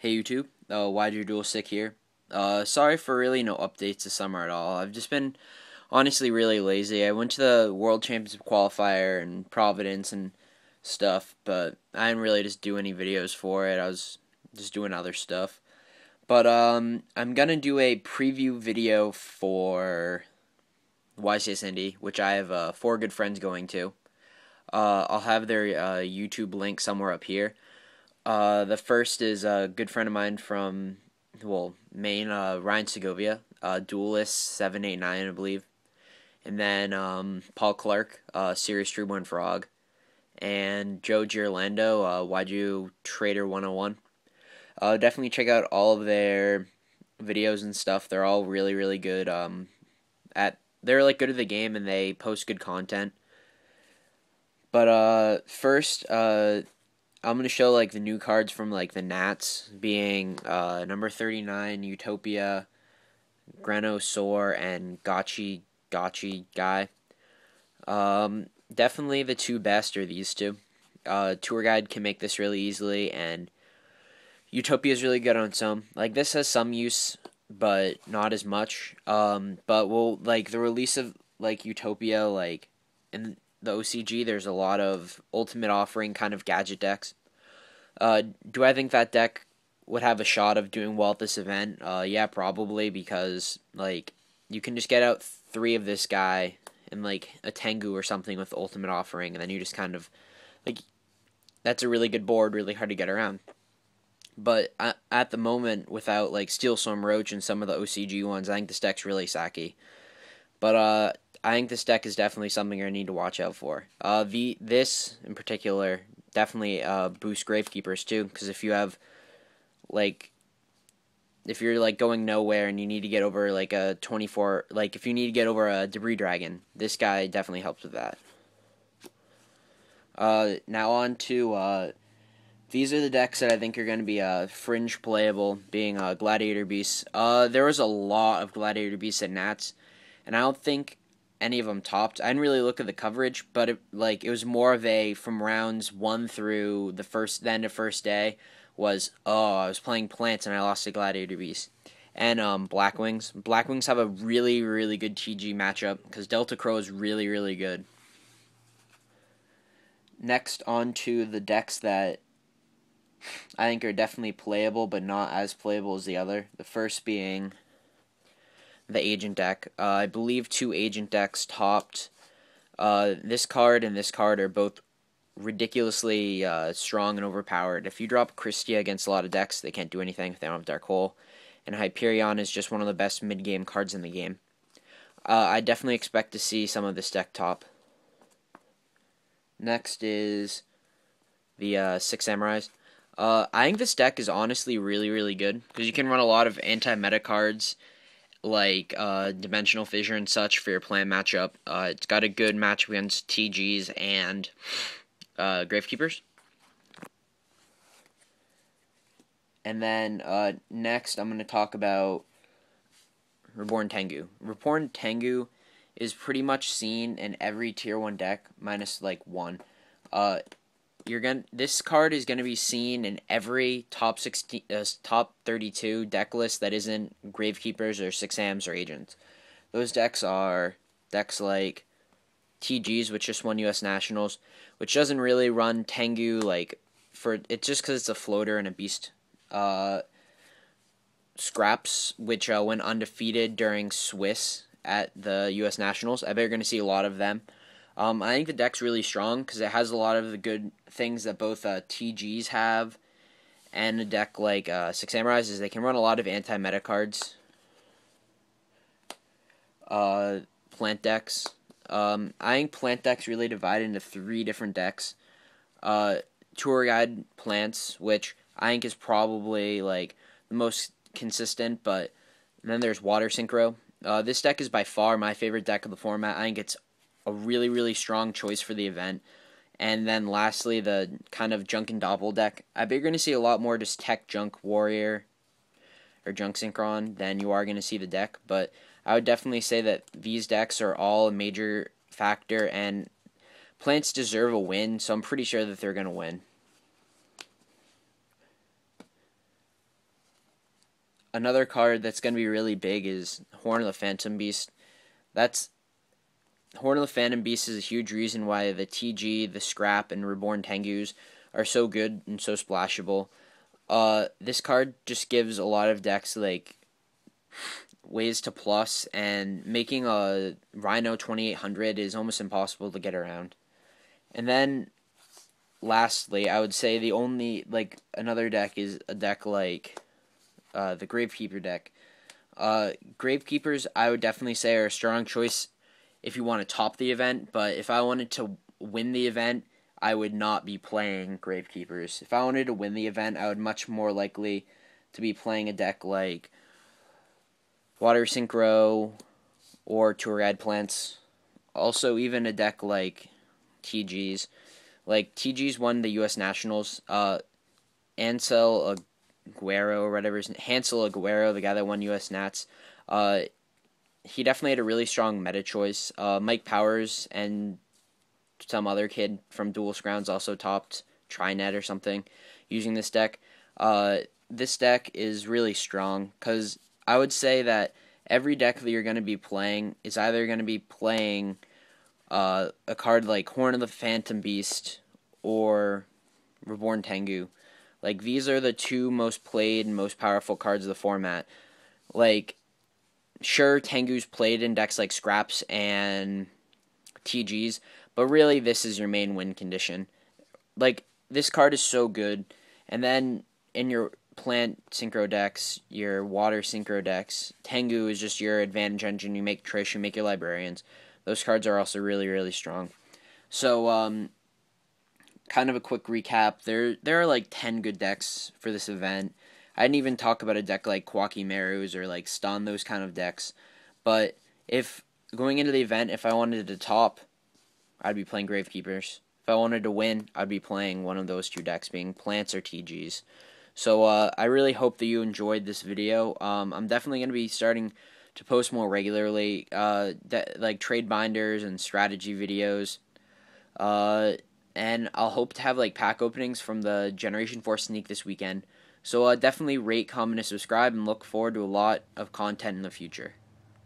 Hey YouTube, Yugioh sick here. Sorry for really no updates this summer at all. I've just been honestly really lazy. I went to the World Championship qualifier in Providence and stuff, but I didn't really just do any videos for it. I was just doing other stuff. But I'm gonna do a preview video for Ycs Indy, which I have four good friends going to. I'll have their YouTube link somewhere up here. The first is a good friend of mine from, Maine, Ryan Segovia, Duelist 789, I believe. And then Paul Clark, Serious Streetborn Frog. And Joe Girlando, Yugioh Trader 101. Definitely check out all of their videos and stuff. They're all really, really good. They're like good at the game and they post good content. But first, I'm gonna show like the new cards from like the Nats, being number 39 Utopia, Grenosaur, and Gotchi guy. Definitely the two best are these two. Tour guide can make this really easily, and Utopia is really good on some. Like this has some use, but not as much. But we'll like the release of like Utopia, like in the OCG, there's a lot of Ultimate Offering kind of gadget decks. Do I think that deck would have a shot of doing well at this event? Yeah, probably, because like you can just get out three of this guy and like a Tengu or something with Ultimate Offering, and then you just kind of like that's a really good board, really hard to get around. But at the moment, without like Steel Storm Roach and some of the OCG ones, I think this deck's really sacky. But I think this deck is definitely something I need to watch out for. This in particular definitely boost Gravekeepers too, because if you have like if you're like going nowhere and you need to get over like a 24, like if you need to get over a Debris Dragon, this guy definitely helps with that. Now on to these are the decks that I think are going to be fringe playable, being Gladiator Beasts. There was a lot of Gladiator Beasts at Nats, and I don't think any of them topped. I didn't really look at the coverage, but it was more of a from rounds 1 through the end of first day was, I was playing plants and I lost to Gladiator Beast. And Blackwings. Blackwings have a really, really good TG matchup because Delta Crow is really, really good. Next, on to the decks that I think are definitely playable, but not as playable as the other. The first being the Agent deck. I believe two Agent decks topped. This card and this card are both ridiculously strong and overpowered. If you drop Christia against a lot of decks, they can't do anything if they don't have Dark Hole. And Hyperion is just one of the best mid-game cards in the game. I definitely expect to see some of this deck top. Next is the Six Samurais. I think this deck is honestly really, really good because you can run a lot of anti-meta cards like Dimensional Fissure and such for your plan matchup. It's got a good match against TGs and Gravekeepers. And then next I'm going to talk about Reborn Tengu. Reborn Tengu is pretty much seen in every tier 1 deck minus like one. This card is gonna be seen in every top 16, top 32 deck list that isn't Gravekeepers or Six Ams or Agents. Those decks are decks like TGs, which just won U.S. Nationals, which doesn't really run Tengu it's just because it's a floater and a beast. Scraps, which went undefeated during Swiss at the U.S. Nationals. I bet you're gonna see a lot of them. I think the deck's really strong because it has a lot of the good things that both TGs have, and a deck like Six Samurais is they can run a lot of anti-meta cards. Plant decks. I think plant decks really divide into 3 different decks. Tour Guide plants, which I think is probably like the most consistent, but then there's Water Synchro. This deck is by far my favorite deck of the format. I think it's a really, really strong choice for the event. And then lastly, the kind of Junk and Doppel deck. I bet you're going to see a lot more just Tech Junk Warrior or Junk Synchron than you are going to see the deck. But I would definitely say that these decks are all a major factor, and plants deserve a win, so I'm pretty sure that they're going to win. another card that's going to be really big is Horn of the Phantom Beast. That's Horn of the Phantom Beast is a huge reason why the TG, the Scrap, and Reborn Tengus are so good and so splashable. This card just gives a lot of decks like ways to plus, and making a Rhino 2800 is almost impossible to get around. And then lastly, I would say the only another deck is a deck like the Gravekeeper deck. Gravekeepers, I would definitely say, are a strong choice if you want to top the event, but if I wanted to win the event, I would not be playing Gravekeepers. If I wanted to win the event, I would much more likely to be playing a deck like Water Synchro or Tour Guide Plants. Also, even a deck like TG's. Like, TG's won the U.S. Nationals. Hansel Aguero, the guy that won U.S. Nats, he definitely had a really strong meta choice. Mike Powers and some other kid from Duelist Grounds also topped Trinet or something using this deck. This deck is really strong because I would say that every deck that you're going to be playing is either going to be playing a card like Horn of the Phantom Beast or Reborn Tengu. Like, these are the two most played and most powerful cards of the format. Like, sure, Tengu's played in decks like Scraps and TGs, but really this is your main win condition. Like, this card is so good. And then in your plant synchro decks, your water synchro decks, Tengu is just your advantage engine. You make Trish, you make your librarians. Those cards are also really, really strong. So, kind of a quick recap. There are like 10 good decks for this event. I didn't even talk about a deck like Kwaki Merus or like Stun, those kind of decks. But if going into the event, if I wanted to top, I'd be playing Gravekeepers. If I wanted to win, I'd be playing one of those two decks, being Plants or TGs. So I really hope that you enjoyed this video. I'm definitely going to be starting to post more regularly, like trade binders and strategy videos. And I'll hope to have like pack openings from the Generation 4 sneak this weekend. So definitely rate, comment, and subscribe, and look forward to a lot of content in the future.